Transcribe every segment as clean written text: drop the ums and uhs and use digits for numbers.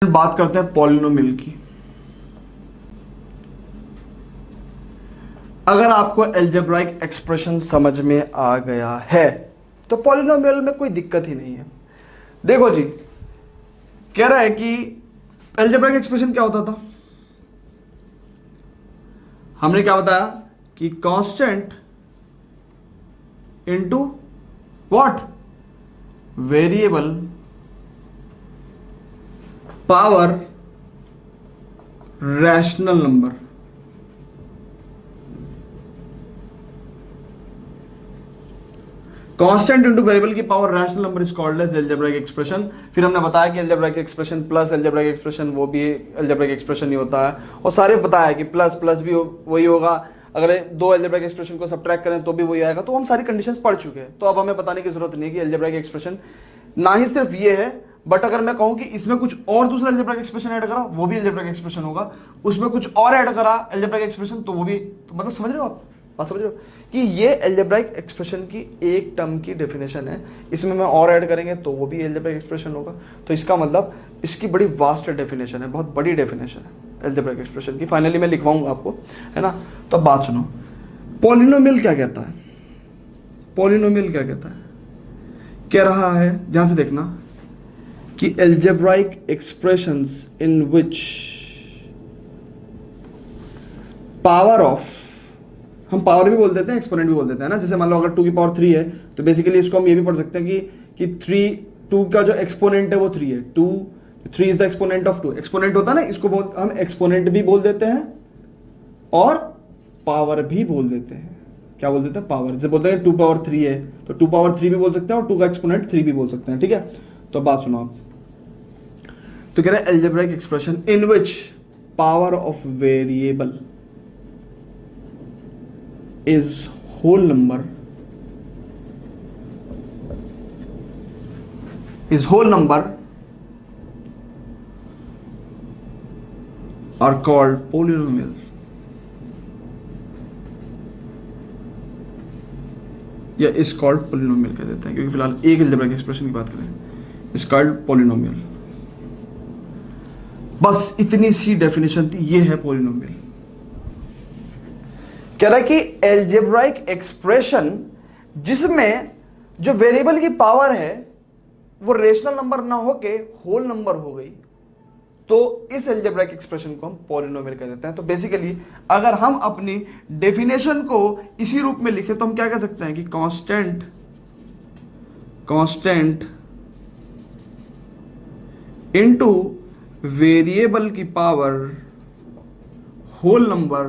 बात करते हैं पॉलिनोमियल की। अगर आपको अलजेब्राइक एक्सप्रेशन समझ में आ गया है तो पॉलिनोमियल में कोई दिक्कत ही नहीं है। देखो जी, कह रहा है कि अलजेब्राइक एक्सप्रेशन क्या होता था। हमने क्या बताया कि constant into what, variable power rational number. Constant into variable की power rational number is called as algebraic expression. फिर हमने बताया कि algebraic expression plus algebraic expression वो भी अलजेब्राइक एक्सप्रेशन ही होता है, और सारे बताया कि प्लस प्लस भी वही होगा, अगर दो अलजेब्राइक एक्सप्रेशन को सब्ट्रैक्ट करें तो भी वही आएगा। तो हम सारी कंडीशंस पढ़ चुके हैं, तो अब हमें बताने की जरूरत नहीं है कि अलजेब्राइक एक्सप्रेशन ना ही सिर्फ ये है, बट अगर मैं कहूं कि इसमें कुछ और दूसरा अलजेब्राइक एक्सप्रेशन ऐड करा वो भी अलजेब्राइक एक्सप्रेशन होगा, उसमें कुछ और ऐड करा अलजेब्राइक एक्सप्रेशन तो वो भी, तो मतलब समझ रहे हो आप बात, समझ रहे हो कि ये अलजेब्राइक एक्सप्रेशन की एक टर्म की डेफिनेशन है, इसमें मैं और ऐड करेंगे तो वो भी अलजेब्राइक एक्सप्रेशन होगा। तो इसका मतलब इसकी बड़ी वास्ट डेफिनेशन है, बहुत बड़ी डेफिनेशन है अलजेब्राइक एक्सप्रेशन की। फाइनली मैं लिखवाऊंगा आपको, है ना। तो अब बात सुनो, पॉलिनोमियल क्या कहता है। पॉलिनोमियल क्या कहता है, कह रहा है, ध्यान से देखना, कि algebraic expressions in which power of, हम पावर भी बोल देते हैं एक्सपोनेंट भी बोल देते हैं ना। जैसे मान लो अगर 2 की पावर 3 है तो बेसिकली इसको हम ये भी पढ़ सकते हैं कि 2 का जो एक्सपोनेंट है वो 3 है। 3 is the exponent of 2, exponent होता है ना, इसको हम एक्सपोनेंट भी बोल देते हैं और पावर भी बोल देते हैं। क्या बोल देते हैं, पावर। जैसे बोलते हैं 2 पावर 3 है तो 2 पावर 3 भी बोल सकते हैं और 2 का एक्सपोनेंट 3 भी बोल सकते हैं, ठीक है। तो बात सुनो आप, तो कह रहे हैं algebraic expression in which power of variable is whole number are called polynomials, या is called polynomial कह देते हैं, क्योंकि फिलहाल एक algebraic expression की बात करें, is called polynomial। बस इतनी सी डेफिनेशन थी, ये है पॉलिनोमियल। कह रहा है कि एल्जेब्राइक एक्सप्रेशन जिसमें जो वेरिएबल की पावर है वो रेशनल नंबर ना होके होल नंबर हो गई, तो इस एल्जेब्राइक एक्सप्रेशन को हम पॉलिनोमियल कह देते हैं। तो बेसिकली अगर हम अपनी डेफिनेशन को इसी रूप में लिखें तो हम क्या कह सकते हैं कि कांस्टेंट इनटू वेरिएबल की power whole number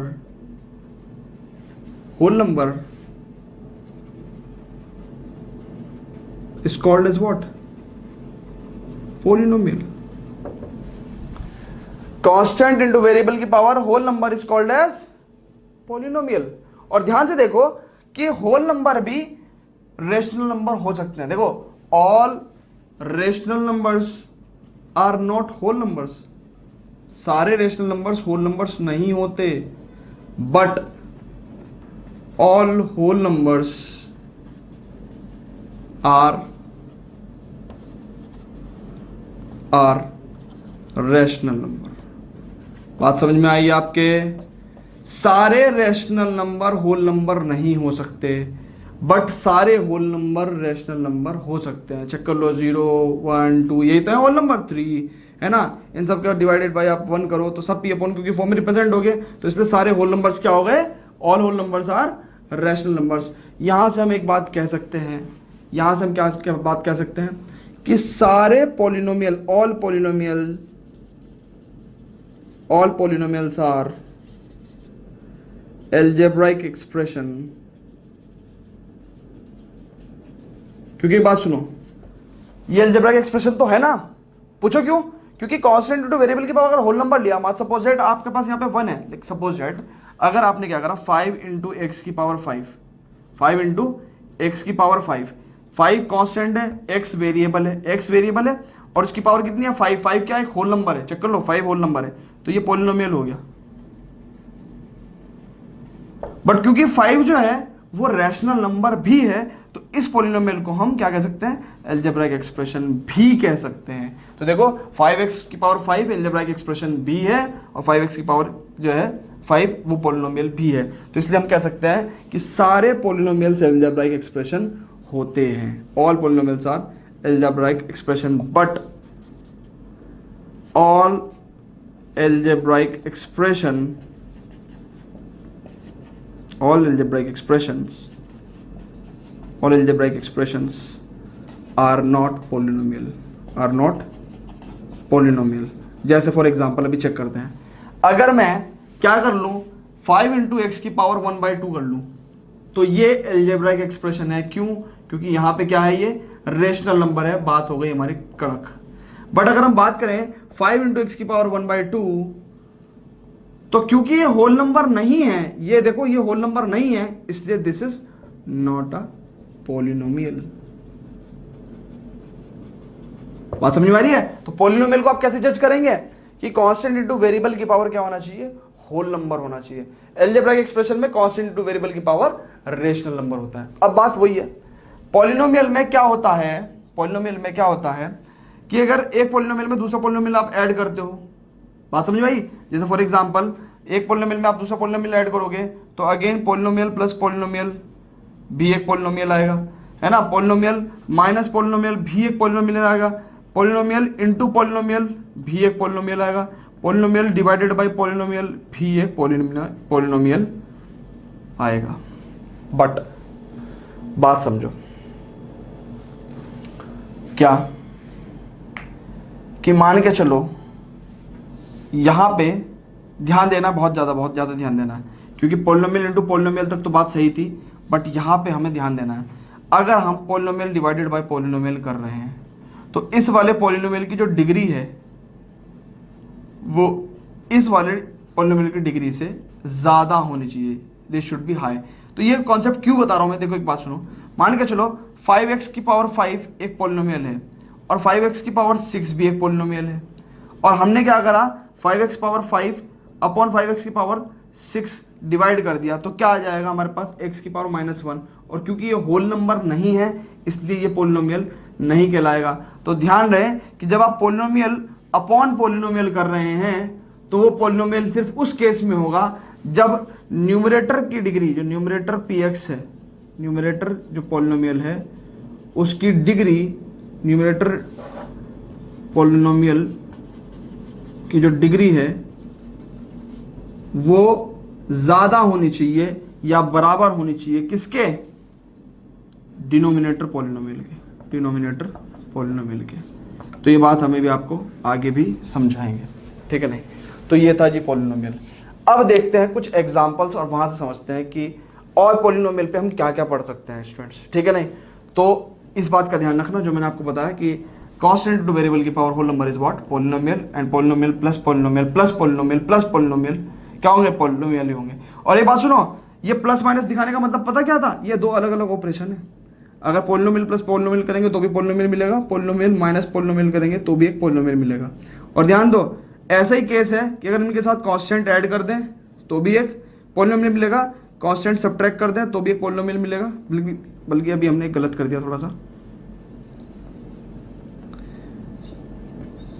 is called as what, polynomial. Constant into variable की power whole number is called as polynomial. और ध्यान से देखो कि होल नंबर भी रेशनल नंबर हो सकते हैं। देखो, all rational numbers are not whole numbers, सारे रेशनल नंबर्स होल नंबर्स नहीं होते, but all whole numbers are rational number. बात समझ में आई आपके, सारे रेशनल नंबर होल नंबर नहीं हो सकते, बट सारे होल नंबर रेशनल नंबर हो सकते हैं। चेक कर लो, 0 1 2 यही तो है होल नंबर, 3 है ना। इन सब का डिवाइडेड बाय आप 1 करो तो सब पी अपॉन क्योंकि फॉर्म में रिप्रेजेंट हो गए, तो इसलिए सारे होल नंबर्स क्या हो गए, all whole numbers are rational numbers. यहां से हम एक बात कह सकते हैं, यहां से हम क्या बात कह सकते हैं कि सारे polynomial, all polynomials are algebraic expression. क्योंकि एक बात सुनो, ये अलजेब्राइक एक्सप्रेशन तो है ना, पूछो क्यों, क्योंकि कांस्टेंट इनटू वेरिएबल की पावर अगर होल नंबर लिया, मान सपोज दैट आपके पास यहाँ पे 1 है, लाइक सपोज दैट अगर आपने क्या करा 5 इंटू एक्स की पावर 5 इंटू एक्स की पावर 5 कांस्टेंट है, एक्स वेरिएबल है और उसकी पावर कितनी है 5 क्या है, होल नंबर है। चेक कर लो, 5 होल नंबर है, तो ये पॉलिनोमियल हो गया। बट क्योंकि 5 जो है वो रैशनल नंबर भी है, तो इस पॉलिनोमियल को हम क्या कह सकते हैं, अलजेब्राइक एक्सप्रेशन भी कह सकते हैं। तो देखो 5x की पावर 5 अलजेब्राइक एक्सप्रेशन भी है, और 5x की पावर जो है 5 वो पॉलिनोमियल भी है। तो इसलिए हम कह सकते हैं कि सारे पॉलिनोमियल्स अलजेब्राइक एक्सप्रेशन होते हैं। All polynomials are algebraic expression, but all algebraic expressions are not polynomial। जैसे फॉर एग्जांपल अभी चेक करते हैं, अगर मैं क्या कर लूं 5 इंटू एक्स की पावर 1/2 कर लूं, तो ये अलजेब्राइक एक्सप्रेशन है। क्यों? क्योंकि यहां पे क्या है, ये रेशनल नंबर है, बात हो गई हमारी कड़क। बट अगर हम बात करें 5 इंटू एक्स की पावर 1/2, तो क्योंकि ये होल नंबर नहीं है, ये देखो ये होल नंबर नहीं है, इसलिए this is not a polynomial. बात समझ में आ रही है? तो पॉलिनोमियल को आप कैसे जज करेंगे कि कांस्टेंट इंटू वेरिएबल की पावर क्या होना चाहिए, होल नंबर होना चाहिए। अलजेब्राइक एक्सप्रेशन में कांस्टेंट इंटू वेरिएबल की पावर रेशनल नंबर होता है। अब बात वही है, पॉलिनोमियल में क्या होता है, पॉलिनोमियल में क्या होता है कि अगर एक पॉलिनोमियल में दूसरा पॉलिनोमियल आप ऐड करते हो, बात समझ में आई? जैसे फॉर एग्जांपल एक पॉलिनोमियल में आप दूसरा पॉलिनोमियल ऐड करोगे, तो अगेन पॉलिनोमियल प्लस पॉलिनोमियल भी एक पॉलिनोमियल आएगा, है ना। पॉलिनोमियल माइनस पॉलिनोमियल भी एक पॉलिनोमियल आएगा, पॉलिनोमियल इनटू पॉलिनोमियल भी एक पॉलिनोमियल आएगा, पॉलिनोमियल डिवाइडेड बाय पॉलिनोमियल भी एक पॉलिनोमियल आएगा। बट बात समझो क्या, कि मान के चलो यहां पे ध्यान देना, बहुत ज़्यादा ध्यान देना है, क्योंकि पॉलिनोमियल इनटू पॉलिनोमियल तक तो बात सही थी, बट यहां पे हमें ध्यान देना है। अगर हम पॉलिनोमियल डिवाइडेड बाय पॉलिनोमियल कर रहे हैं, तो इस वाले पॉलिनोमियल की जो डिग्री है वो इस वाले पॉलिनोमियल की डिग्री से ज़्यादा होनी चाहिए, दिस शुड बी हाई। तो ये कॉन्सेप्ट क्यों बता रहा हूं मैं, देखो एक बात सुनो, मान के चलो 5x की पावर 5 एक पॉलिनोमियल है, और 5x की पावर 6 भी एक पॉलिनोमियल है, और हमने क्या करा 5x पावर 5 अपॉन 5x की पावर 6 डिवाइड कर दिया, तो क्या आ जाएगा हमारे पास x की पावर -1, और क्योंकि ये होल नंबर नहीं है इसलिए ये पॉलिनोमियल नहीं कहलाएगा। तो ध्यान रहे कि जब आप पॉलिनोमियल अपॉन पॉलिनोमियल कर रहे हैं, तो वो पॉलिनोमियल सिर्फ उस केस में होगा जब न्यूमरेटर की डिग्री, जो न्यूमरेटर px है, न्यूमरेटर जो पॉलिनोमियल है उसकी डिग्री, न्यूमरेटर पॉलिनोमियल की जो डिग्री है वो ज्यादा होनी चाहिए या बराबर होनी चाहिए किसके, डिनोमिनेटर पॉलिनोमियल के, डिनोमिनेटर पॉलिनोमियल के। तो ये बात हमें भी आपको आगे भी समझाएंगे, ठीक है नहीं। तो ये था जी पॉलिनोमियल। अब देखते हैं कुछ एग्जांपल्स और वहां से समझते हैं कि और पॉलिनोमियल पे हम क्या क्या पढ़ सकते हैं स्टूडेंट्स, ठीक है नहीं। तो इस बात का ध्यान रखना जो मैंने आपको बताया कि कांस्टेंट टू वेरिएबल की power whole number is what, polynomial, and polynomial plus polynomial plus polynomial plus polynomial क्या होंगे, पॉलिनोमियल ही होंगे। और एक बात सुनो, ये प्लस माइनस दिखाने का मतलब पता क्या था, ये दो अलग अलग ऑपरेशन है। अगर पॉलिनोमियल प्लस पॉलिनोमियल करेंगे तो भी पॉलिनोमियल मिलेगा, पॉलिनोमियल माइनस पॉलिनोमियल करेंगे तो भी एक पॉलिनोमियल मिलेगा। और ध्यान दो ऐसा ही केस है कि अगर इनके साथ कांस्टेंट ऐड कर दें तो भी एक पॉलिनोमियल मिलेगा, कांस्टेंट सब्ट्रैक्ट कर दें तो भी एक पॉलिनोमियल मिलेगा। बल्कि अभी हमने गलत कर दिया थोड़ा सा,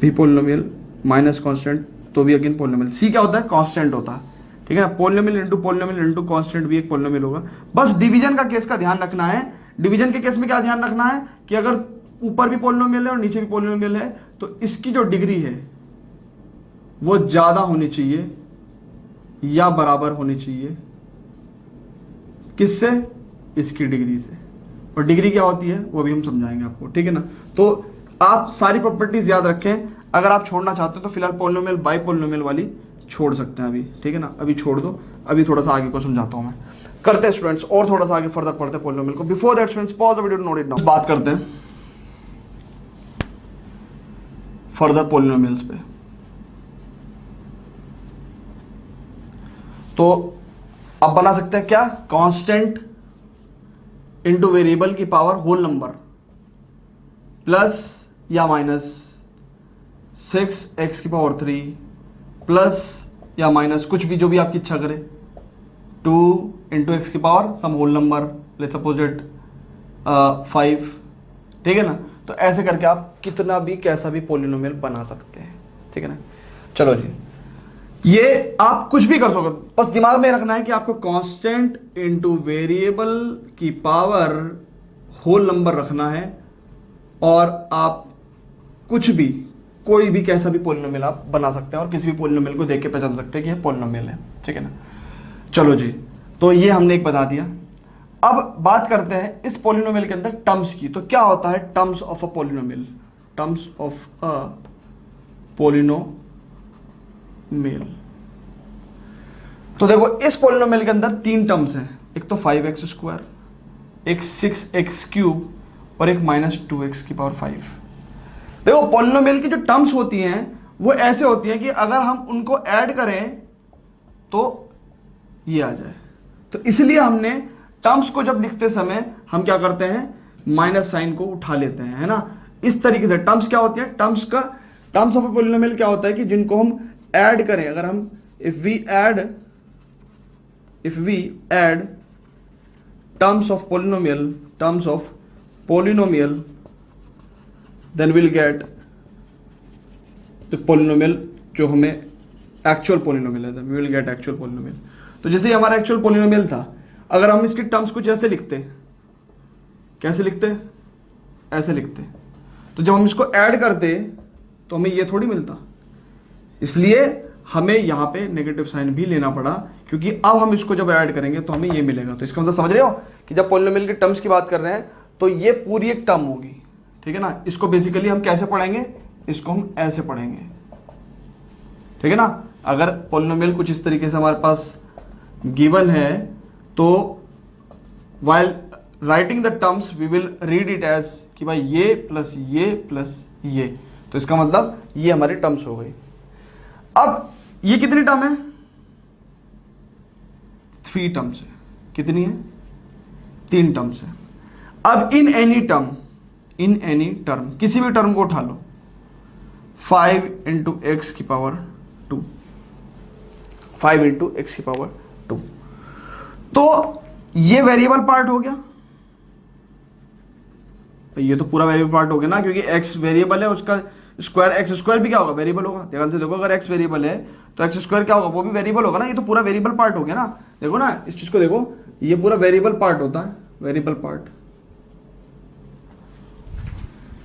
भी पॉलिनोमियल माइनस कांस्टेंट तो भी अगेन पॉलिनोमियल। सी क्या होता है, कांस्टेंट होता है, ठीक है ना। पॉलिनोमियल इनटू कांस्टेंट भी एक पॉलिनोमियल होगा। बस डिवीजन का केस का ध्यान रखना है। डिवीजन के केस में क्या ध्यान रखना है कि अगर ऊपर भी पॉलिनोमियल है और नीचे भी पॉलिनोमियल है तो इसकी जो डिग्री है वो ज्यादा होनी चाहिए या बराबर होनी चाहिए किससे, इसकी डिग्री से। और डिग्री क्या होती है वो भी हम समझाएंगे आपको, ठीक है ना। तो आप सारी प्रॉपर्टीज याद रखें। अगर आप छोड़ना चाहते हो तो फिलहाल पॉलिनोमियल बाई पॉलिनोमियल वाली छोड़ सकते हैं अभी, ठीक है ना, अभी छोड़ दो। अभी थोड़ा सा आगे को समझाता हूं मैं। करते हैं स्टूडेंट्स और थोड़ा सा आगे फर्दर पढ़ते हैं पॉलिनोमियल को। Before that students pause the video, note it down. बात करते हैं फर्दर पॉलिनोमियल्स पे। तो अब बना सकते हैं क्या, कांस्टेंट इनटू वेरिएबल की पावर होल नंबर प्लस या माइनस 6x की पावर 3 प्लस या माइनस कुछ भी, जो भी आपकी इच्छा करे, 2 इंटू एक्स की power some whole number, let's suppose it 5, ठीक है ना। तो ऐसे करके आप कितना भी कैसा भी पॉलिनोमियल बना सकते हैं, ठीक है ना। चलो जी, ये आप कुछ भी कर सकते हो, बस दिमाग में रखना है कि आपको कांस्टेंट इनटू वेरिएबल की पावर होल नंबर रखना है, और आप कुछ भी कोई भी कैसा भी पॉलिनोमियल आप बना सकते हैं और किसी भी पॉलिनोमियल को देख के पहचान सकते हैं कि ये पॉलिनोमियल है, ठीक है ना। चलो जी, तो ये हमने एक बता दिया। अब बात करते हैं इस पॉलिनोमियल के अंदर टर्म्स की। तो क्या होता है terms of a polynomial? Terms of a polynomial, तो देखो इस पॉलिनोमियल के अंदर 3 टर्म्स हैं। एक तो 5x², एक 6x³ और एक -2x की पावर 5। देखो पॉलिनोमियल की जो टर्म्स होती हैं वो ऐसे होती हैं कि अगर हम उनको ऐड करें तो ये आ जाए। तो इसलिए हमने टर्म्स को जब लिखते समय हम क्या करते हैं, माइनस साइन को उठा लेते हैं, है ना। इस तरीके से टर्म्स क्या होती है, टर्म्स ऑफ अ पॉलिनोमियल क्या होता है कि जिनको हम ऐड करें, अगर हम if we add terms of polynomial then we'll get the polynomial जो हमें एक्चुअल पॉलिनोमियल है, we will get actual polynomial। तो जैसे हमारा एक्चुअल पॉलिनोमियल था, अगर हम इसके टर्म्स कुछ ऐसे लिखते, कैसे लिखते, ऐसे लिखते, तो जब हम इसको ऐड करते तो हमें ये थोड़ी मिलता। इसलिए हमें यहाँ पे नेगेटिव साइन भी लेना पड़ा, क्योंकि अब हम इसको जब ऐड करेंगे तो हमें ये मिलेगा। तो इसका मतलब समझ रहे हो कि जब पॉलिनोमियल के टर्म्स की बात कर रहे हैं तो ये पूरी एक टर्म होगी, ठीक है ना। इसको बेसिकली हम कैसे पढ़ेंगे, इसको हम ऐसे पढ़ेंगे, ठीक है ना। अगर पॉलिनोमियल कुछ इस तरीके से हमारे पास गिवन है तो while writing the terms we will read it as कि भाई ये प्लस ये, तो इसका मतलब ये हमारी टर्म्स हो गई। अब ये कितनी टर्म है, 3 टर्म्स है। कितनी है, 3 टर्म्स है। अब इन एनी टर्म किसी भी टर्म को उठा लो, 5 इंटू एक्स की पावर 2, 5 इंटू एक्स की पावर 2, तो ये वेरिएबल पार्ट हो गया। तो ये तो पूरा वेरिएबल पार्ट हो गया ना, क्योंकि x वेरिएबल है, उसका स्क्वायर x² भी क्या होगा, वेरिएबल होगा। ध्यान से देखो, अगर x वेरिएबल है तो x² क्या होगा, वो भी वेरिएबल होगा ना। ये तो पूरा वेरिएबल पार्ट हो गया ना। देखो ना इस चीज को देखो, ये पूरा वेरिएबल पार्ट होता है, वेरिएबल पार्ट।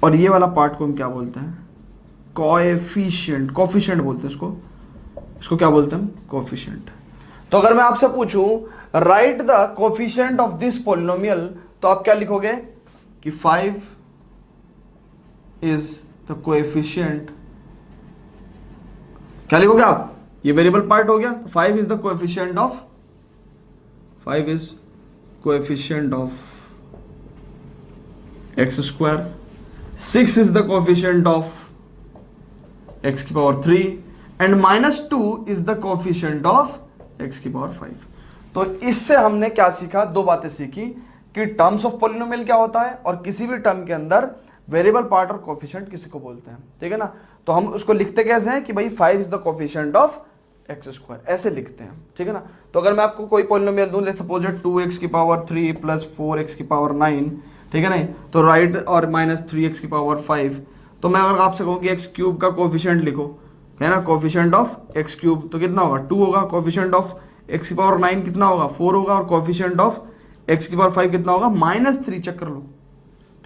और ये वाला पार्ट को हम क्या बोलते हैं, कोएफिशिएंट बोलते हैं इसको क्या बोलते हैं, कोएफिशिएंट। तो अगर मैं आपसे पूछूं right the coefficient of this polynomial, तो आप क्या लिखोगे कि 5 इज द कोएफिशिएंट, क्या लिखोगे आप, ये वेरिएबल पार्ट हो गया। 5 is the coefficient of, 5 is coefficient of x², 6 is the coefficient of x की power 3 and -2 is the coefficient of x की पावर 5। तो इससे हमने क्या सीखा, 2 बातें सीखी कि टर्म्स ऑफ पॉलिनोमियल क्या होता है और किसी भी टर्म के अंदर वेरिएबल पार्ट और कोएफिशिएंट किसी को बोलते हैं, ठीक है ना। तो हम उसको लिखते कैसे हैं कि भाई 5 is the coefficient of x², ऐसे लिखते हैं, ठीक है ना। तो अगर मैं आपको कोई पॉलिनोमियल दूं, लेट्स सपोज 2x की पावर 3 प्लस 4x की पावर 9, ठीक है ना, तो राइट, और -3x की पावर 5, तो मैं अगर आपसे कहूँ कि x³ का कोएफिशिएंट लिखो, है ना, कोएफिशिएंट ऑफ x³, तो कितना होगा, 2 होगा। कोएफिशिएंट ऑफ x की पावर 9 कितना होगा, 4 होगा। और कोएफिशिएंट ऑफ x की पावर 5 कितना होगा, -3, चेक कर लो,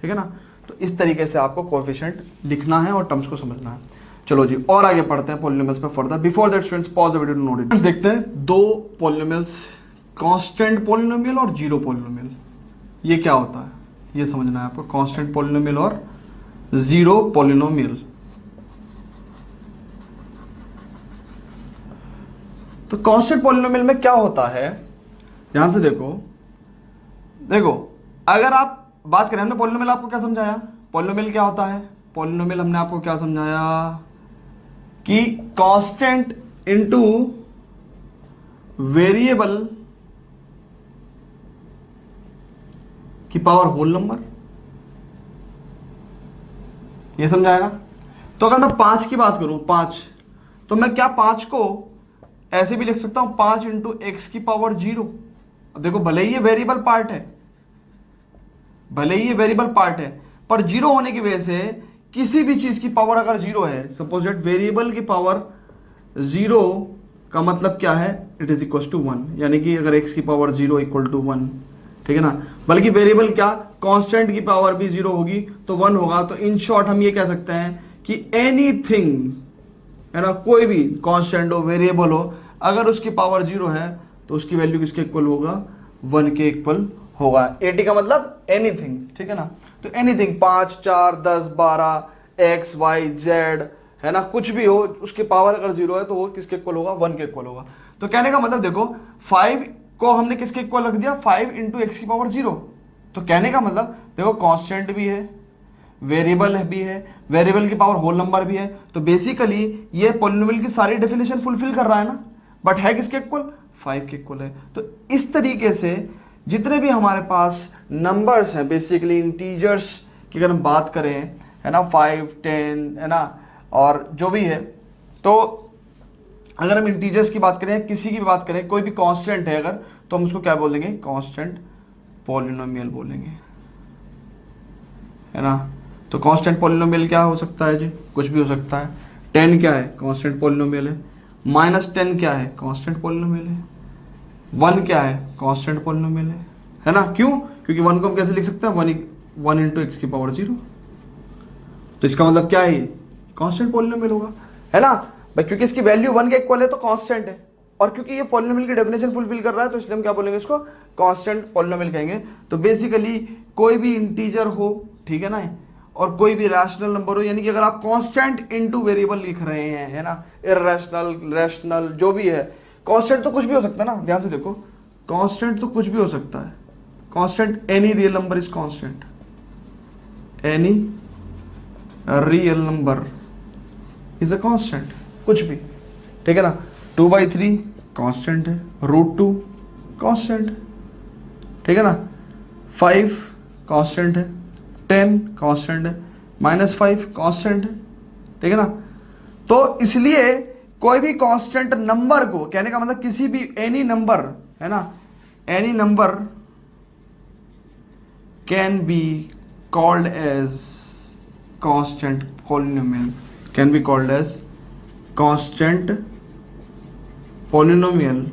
ठीक है ना। तो इस तरीके से आपको कोएफिशिएंट लिखना है और टर्म्स को समझना है। चलो जी, और आगे पढ़ते हैं पॉलिनोमियल्स पे further. Before that students pause the video to note it. देखते हैं 2 पॉलिनोमियल्स, कांस्टेंट पॉलिनोमियल और जीरो पॉलिनोमियल। ये क्या होता है ये समझना है आपको, कांस्टेंट पॉलिनोमियल और जीरो पॉलिनोमियल। तो कांस्टेंट पॉलिनोमियल में क्या होता है, ध्यान से देखो अगर आप बात करें, हमने पॉलिनोमियल आपको क्या समझाया, पॉलिनोमियल क्या होता है, पॉलिनोमियल हमने आपको क्या समझाया कि कांस्टेंट इनटू वेरिएबल की पावर होल नंबर, ये समझाया ना। तो अगर मैं 5 की बात करूं, 5, तो मैं क्या 5 को ऐसे भी लिख सकता हूं 5 इंटू एक्स की पावर 0। अब देखो भले ही ये वेरिएबल पार्ट है, भले ही ये वेरिएबल पार्ट है, पर 0 होने की वजह से किसी भी चीज की पावर अगर 0 है, सपोज दैट वेरिएबल की पावर 0 का मतलब क्या है, इट इज इक्वल टू 1, यानी कि अगर x की पावर 0 इक्वल टू 1, ठीक है ना, बल्कि वेरिएबल क्या कांस्टेंट की पावर भी 0 होगी तो 1 होगा। तो इन शॉर्ट हम ये कह सकते हैं कि एनीथिंग, है ना, कोई भी कांस्टेंट हो, वेरिएबल हो, अगर उसकी पावर 0 है तो उसकी वैल्यू किसके इक्वल होगा, 1 के इक्वल होगा। 80 का मतलब एनीथिंग, ठीक है ना। तो एनीथिंग 5, 4, 10, 12, एक्स, वाई, जेड, है ना, कुछ भी हो, उसकी पावर अगर 0 है तो वो किसके इक्वल होगा, 1 के इक्वल होगा। तो कहने का मतलब देखो 5 को हमने किसके इक्वल रख दिया, 5 इंटू एक्स की पावर 0। तो कहने का मतलब देखो कांस्टेंट भी है, वेरिएबल भी है, वेरिएबल की पावर होल नंबर भी है, तो बेसिकली ये पॉलिनोमियल की सारी डेफिनेशन फुलफिल कर रहा है ना, बट है किसके इक्वल, 5 के इक्वल है। तो इस तरीके से जितने भी हमारे पास नंबर्स हैं, बेसिकली इंटीजर्स की अगर हम बात करें, है ना, 5, 10, है ना, और जो भी है, तो अगर हम इंटीजर्स की बात करें, किसी की भी बात करें, कोई भी कांस्टेंट है अगर, तो हम उसको क्या बोलेंगे, कांस्टेंट पॉलिनोमियल बोलेंगे, है ना। तो कांस्टेंट पॉलिनोमियल क्या हो सकता है जी, कुछ भी हो सकता है। 10 क्या है, कांस्टेंट पॉलिनोमियल है। -10 क्या है, कांस्टेंट पॉलिनोमियल है। 1 क्या है, कांस्टेंट पॉलिनोमियल है ना। क्यों, क्योंकि 1 को हम कैसे लिख सकते हैं, 1 इंटू एक्स की पावर 0। तो इसका मतलब क्या है, कांस्टेंट पॉलिनोमियल होगा, है ना भाई, क्योंकि इसकी वैल्यू 1 के इक्वल है तो कांस्टेंट है, और क्योंकि ये पॉलिनोमियल की डेफिनेशन फुलफिल कर रहा है तो इसलिए हम क्या बोलेंगे, इसको कांस्टेंट पॉलिनोमियल कहेंगे। तो बेसिकली कोई भी इंटीजर हो, ठीक है ना, और कोई भी रैशनल नंबर हो, यानी कि अगर आप कांस्टेंट इनटू वेरिएबल लिख रहे हैं, है ना, इररेशनल, रैशनल, जो भी है, कांस्टेंट तो कुछ भी हो सकता है ना, ध्यान से देखो, कांस्टेंट तो कुछ भी हो सकता है। Constant, any real number is constant, any real number is a constant, कुछ भी, ठीक है ना। 2/3 कांस्टेंट है, √2 कांस्टेंट, ठीक है ना, 5 कांस्टेंट है, 10 कांस्टेंट है, -5 कांस्टेंट है, ठीक है ना। तो इसलिए कोई भी कांस्टेंट नंबर को, कहने का मतलब किसी भी एनी नंबर, है ना, any number can be called as constant polynomial, can be called as constant polynomial.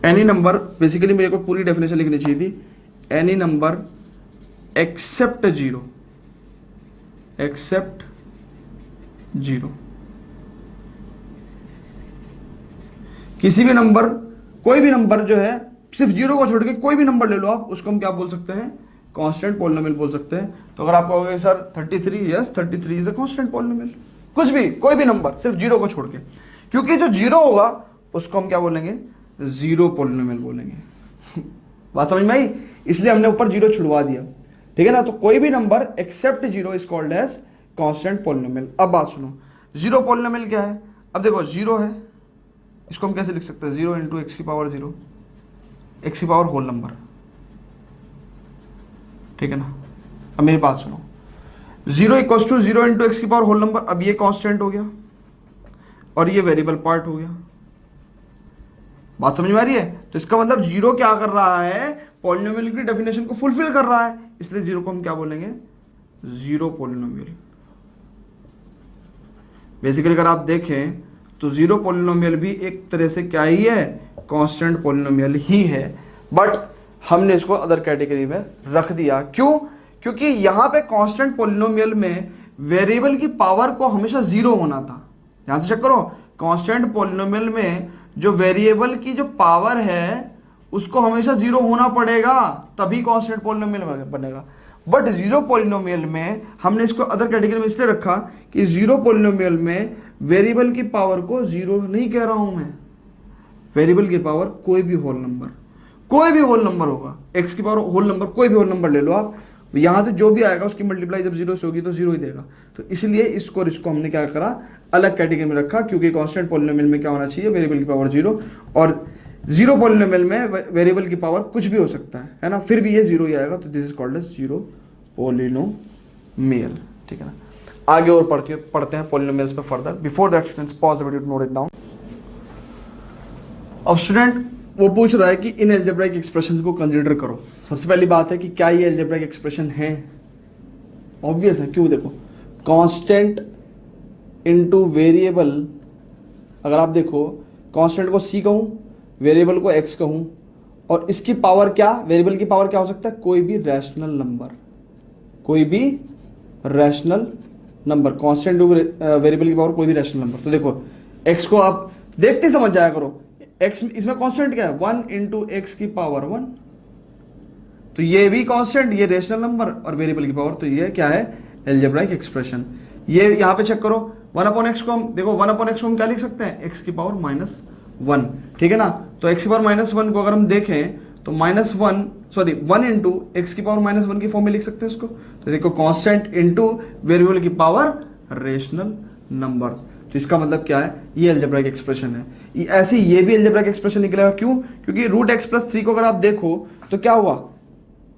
Any number, basically मेरे को पूरी डेफिनेशन लिखनी चाहिए थी, एनी नंबर एक्सेप्ट 0, एक्सेप्ट 0, किसी भी नंबर, कोई भी नंबर जो है, सिर्फ 0 को छोड़ के कोई भी नंबर ले लो आप, उसको हम क्या बोल सकते हैं, कांस्टेंट पॉलिनोमियल बोल सकते हैं। तो अगर आप कहोगे sir 33, yes 33 is a constant polynomial, कुछ भी, कोई भी नंबर सिर्फ 0 को छोड़ के, क्योंकि जो 0 होगा उसको हम क्या बोलेंगे, जीरो पॉलिनोमियल बोलेंगे। बात समझ में आई, इसलिए हमने ऊपर 0 छुड़वा दिया, ठीक है ना। तो कोई भी number except 0 is called as constant polynomial. अब बात सुनो, 0 पॉलिनोमियल क्या है। अब देखो 0 है, इसको हम कैसे लिख सकते हैं, 0 इंटू एक्स की पावर 0, एक्स की पावर होल नंबर, ठीक है ना। अब मेरी बात सुनो, 0 इक्वल्स टू 0 इंटू एक्स की पावर होल नंबर। अब ये कांस्टेंट हो गया और ये वेरिएबल पार्ट हो गया, बात समझ में आ रही है। तो इसका मतलब 0 क्या कर रहा है, पॉलिनोमियल की डेफिनेशन को फुलफिल कर रहा है, इसलिए 0 को हम क्या बोलेंगे, जीरो पॉलिनोमियल। बेसिकली अगर आप देखें तो जीरो पॉलिनोमियल भी एक तरह से क्या ही है, कांस्टेंट पॉलिनोमियल ही है, बट हमने इसको अदर कैटेगरी में रख दिया। क्यों, क्योंकि यहां पे कांस्टेंट पॉलिनोमियल में वेरिएबल की पावर को हमेशा 0 होना था। ध्यान से चेक करो, कांस्टेंट पॉलिनोमियल में जो वेरिएबल की जो पावर है उसको हमेशा 0 होना पड़ेगा, तभी कांस्टेंट पॉलिनोमियल बनेगा। बट जीरो पॉलिनोमियल में हमने इसको अदर कैटेगरी में इसलिए रखा कि जीरो पॉलिनोमियल में वेरिएबल की पावर को 0 नहीं कह रहा हूं मैं, वेरिएबल की पावर कोई भी होल नंबर, कोई भी होल नंबर होगा, एक्स की पावर होल नंबर, कोई भी होल नंबर ले लो आप, यहां से जो भी आएगा उसकी मल्टीप्लाई जब 0 से होगी तो 0 ही देगा। तो इसलिए इसको और इसको हमने क्या करा, अलग कैटेगरी में रखा, क्योंकि कांस्टेंट पॉलिनोमियल में क्या होना चाहिए, वेरिएबल की पावर 0, और जीरो पॉलिनोमियल में वेरिएबल की पावर कुछ भी हो सकता है ना, फिर भी ये 0 ही आएगा। तो this is called as zero polynomial, ठीक है ना। आगे और पढ़ते हैं पॉलिनोमियल्स पे further. Before that students pause the video to note it down. अब स्टूडेंट वो पूछ रहा है कि इन एल्जेब्राइक एक्सप्रेशन को कंसीडर करो। सबसे पहली बात है कि क्या ये एल्जेब्राइक एक्सप्रेशन है? ऑब्वियस है, क्यों? देखो, कांस्टेंट इनटू वेरिएबल, अगर आप देखो कांस्टेंट को c कहूं, वेरिएबल को x कहूं, और इसकी पावर क्या, वेरिएबल की पावर क्या हो सकता है? कोई भी रैशनल नंबर, कोई भी rational number, constant to variable की पावर कोई भी रैशनल नंबर। तो देखो x को आप देखते समझ जाया करो, x इसमें कांस्टेंट क्या है? 1 इंटू एक्स की पावर 1, तो ये भी कांस्टेंट, ये रैशनल नंबर और वेरिएबल की पावर, तो ये क्या है? Algebraic expression. ये यहां पे चेक करो, 1 अपॉन एक्स को हम देखो, 1 अपॉन एक्स को हम क्या लिख सकते हैं? एक्स की पावर -1, ठीक है ना। तो एक्स की पावर -1 को अगर हम देखें तो वन इंटू एक्स की पावर -1 की फॉर्म में लिख सकते हैं उसको। तो देखो कांस्टेंट इंटू वेरिएबल की पावर रेशनल नंबर, तो इसका मतलब क्या है? ये एल्जेब्राइक एक्सप्रेशन है। ऐसे ये भी एल्जेब्राइक एक्सप्रेशन निकलेगा, क्यों? क्योंकि रूट एक्स प्लस 3 को अगर आप देखो तो क्या हुआ?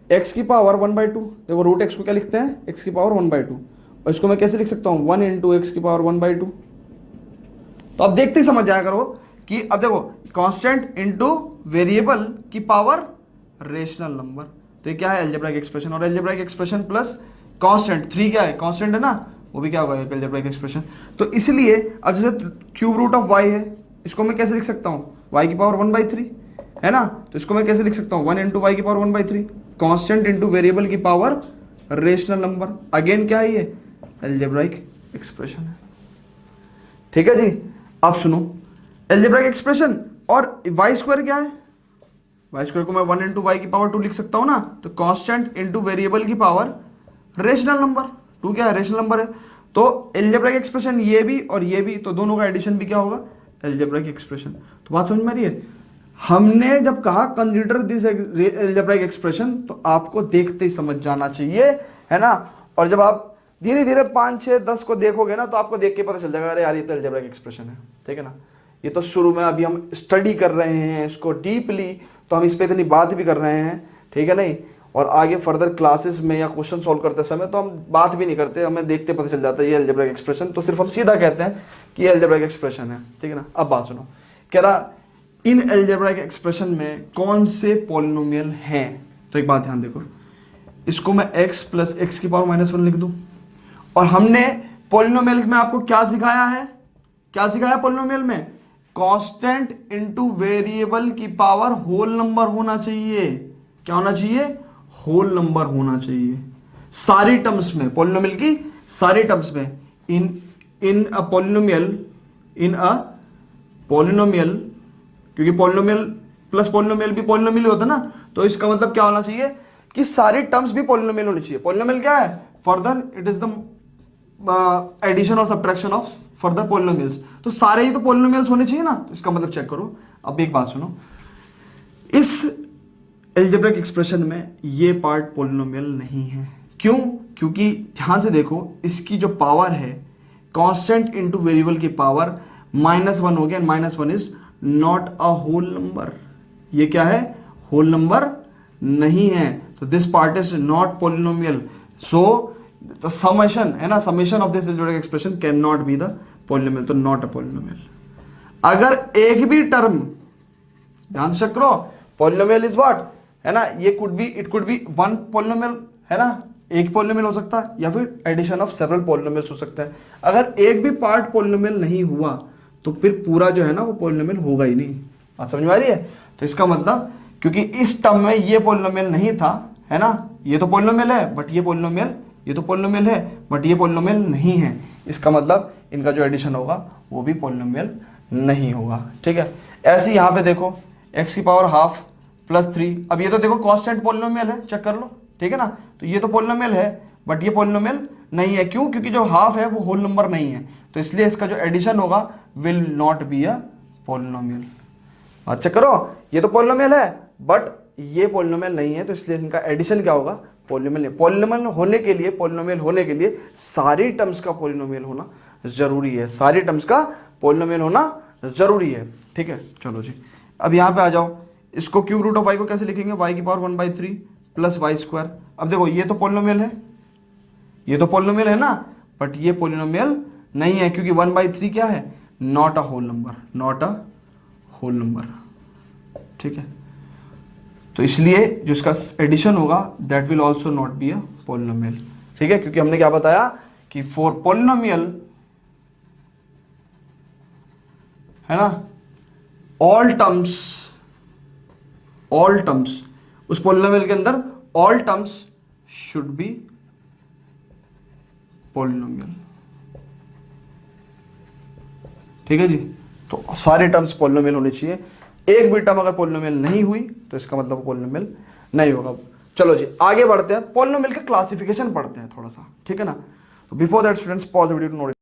एक्स की पावर 1/2, देखो रूट एक्स को क्या लिखते हैं? एक्स की पावर 1/2, और इसको मैं कैसे लिख सकता हूँ? 1 इंटू एक्स की पावर 1/2। तो अब देखते ही समझ जाया करो कि अब देखो कांस्टेंट इंटू वेरिएबल की पावर रेशनल नंबर, तो ये क्या है? Algebraic expression. और एल्जेब्राइक एक्सप्रेशन प्लस कांस्टेंट 3 क्या है? कांस्टेंट है ना, वो भी क्या होगा? Algebraic expression. तो इसलिए अब जैसे क्यूब रूट ऑफ वाई है, इसको मैं कैसे लिख सकता हूँ? वाई की पावर 1/3 है ना, तो इसको मैं कैसे लिख सकता हूँ? 1 इंटू वाई की पावर 1/3, कांस्टेंट इंटू वेरिएबल की पावर रेशनल नंबर। अगेन क्या है? ये एल्जेब्राइक एक्सप्रेशन है, ठीक है जी। अब सुनो, एल्जेब्राइक एक्सप्रेशन और वाई स्क्वायर क्या है? वाई स्क्वायर को मैं 1 इंटू वाई की पावर 2 लिख सकता हूं ना, तो कांस्टेंट इंटू वेरिएबल की पावर रेशनल नंबर, 2 क्या है? रेशनल नंबर है। तो एल्जेब्राइक एक्सप्रेशन ये भी और ये भी, तो दोनों का एडिशन भी क्या होगा? Algebraic expression. तो बात समझ में आ रही है? हमने जब कहा कंसीडर दिस एल्जेब्राइक एक्सप्रेशन, तो आपको देखते ही समझ जाना चाहिए, है ना। और जब आप धीरे धीरे 5, 6, 10 को देखोगे ना, तो आपको देख के पता चल जाएगा, अरे यार ये तो एल्जेब्राइक एक्सप्रेशन है, ठीक है ना। ये तो शुरू में अभी हम स्टडी कर रहे हैं इसको डीपली, तो हम इस पर इतनी बात भी कर रहे हैं, ठीक है नहीं। और आगे फर्दर क्लासेस में या क्वेश्चन सॉल्व करते समय तो हम बात भी नहीं करते, हमें देखते पता चल जाता है ये एल्जेब्राइक एक्सप्रेशन, तो सिर्फ हम सीधा कहते हैं कि ये एल्जेब्राइक एक्सप्रेशन है, ठीक है ना। अब बात सुनो, कह रहा इन एल्जेब्राइक एक्सप्रेशन में कौन से पॉलिनोमियल हैं? तो एक बात ध्यान देखो, इसको मैं x प्लस एक्स की पावर -1 लिख दूं, और हमने पॉलिनोमियल में आपको क्या सिखाया है? क्या सिखाया पॉलिनोमियल में? कांस्टेंट इनटू वेरिएबल की पावर होल नंबर होना चाहिए। क्या होना चाहिए? होल नंबर होना चाहिए सारी टर्म्स में, पॉलिनोमियल की सारी टर्म्स में। इन अ पॉलिनोमियल, क्योंकि पॉलिनोमियल प्लस पॉलिनोमियल भी पॉलिनोमियल ही होता है ना, तो इसका मतलब क्या होना चाहिए कि सारी टर्म्स भी पॉलिनोमियल होनी चाहिए। पॉलिनोमियल क्या है? Further it is the addition और सब्ट्रैक्शन ऑफ फर्दर पॉलिनोमियल्स, तो सारे ही तो पॉलिनोमियल्स होने चाहिए ना। तो इसका मतलब चेक करो। अब एक बात सुनो, इस एल्जेब्रिक एक्सप्रेशन में ये पार्ट पॉलिनोमियल नहीं है। क्यों? क्योंकि ध्यान से देखो, इसकी जो पावर है कांस्टेंट इनटू वेरिएबल की पावर -1 हो गया, -1 is not a whole number. ये क्या है? होल नंबर नहीं है, तो this part is not polynomial. So the summation है ना, summation of this algebraic expression can not be the polynomial, तो नॉट अ पॉलिनोमियल। अगर एक भी टर्म, ध्यान से चेक करो, पॉलिनोमियल इज व्हाट, है ना, ये could be, it could be one polynomial, है ना, एक पॉलिनोमियल हो सकता है, या फिर एडिशन ऑफ सेवरल पॉलिनोमियल्स हो सकते हैं। अगर एक भी पार्ट पॉलिनोमियल नहीं हुआ तो फिर पूरा जो है ना वो पॉलिनोमियल होगा ही नहीं। बात समझ में आ रही है? तो इसका मतलब, क्योंकि इस टर्म में ये पॉलिनोमियल नहीं था, है ना, ये तो पॉलिनोमियल है बट ये पॉलिनोमियल, ये तो पॉलिनोमियल है बट ये पॉलिनोमियल नहीं है, इसका मतलब इनका जो एडिशन होगा वो भी पॉलिनोमियल नहीं होगा। ठीक है, ऐसे यहाँ पे देखो x की पावर हाफ प्लस 3, अब ये तो देखो कांस्टेंट पॉलिनोमियल है, चेक कर लो, ठीक है ना। तो ये तो पॉलिनोमियल है बट ये पॉलिनोमियल नहीं है, क्यों? क्योंकि जो हाफ है वो होल नंबर नहीं है, तो इसलिए इसका जो एडिशन होगा will not be a polynomial. अच्छा करो, ये तो पॉलिनोमियल है बट ये पॉलिनोमियल नहीं है, तो इसलिए इनका एडिशन क्या होगा? पॉलिनोमियल। पॉलिनोमियल होने के लिए, पॉलिनोमियल होने के लिए सारी टर्म्स का पॉलिनोमियल होना जरूरी है, सारी टर्म्स का पॉलिनोमियल होना जरूरी है। ठीक है, चलो जी, अब यहाँ पे आ जाओ, इसको क्यूब रूट ऑफ वाई को कैसे लिखेंगे? वाई की पावर 1/3 प्लस वाई स्क्वायर। अब देखो ये तो पॉलिनोमियल है, ये तो पॉलिनोमियल है ना, बट ये पॉलिनोमियल नहीं है, क्योंकि 1/3 क्या है? Not a whole number, not a whole number. ठीक है, तो इसलिए जो इसका एडिशन होगा that will also not be a polynomial, ठीक है, क्योंकि हमने क्या बताया कि फॉर पॉलिनोमियल है ना, ऑल टर्म्स उस पॉलिनोमियल के अंदर all terms should be polynomial, ठीक है जी। तो सारे टर्म्स पॉलिनोमियल होने चाहिए, एक भी टर्म अगर पॉलिनोमियल नहीं हुई तो इसका मतलब पॉलिनोमियल नहीं होगा। चलो जी आगे बढ़ते हैं, पॉलिनोमियल का क्लासिफिकेशन पढ़ते हैं थोड़ा सा, ठीक है ना। तो before that students pause video to note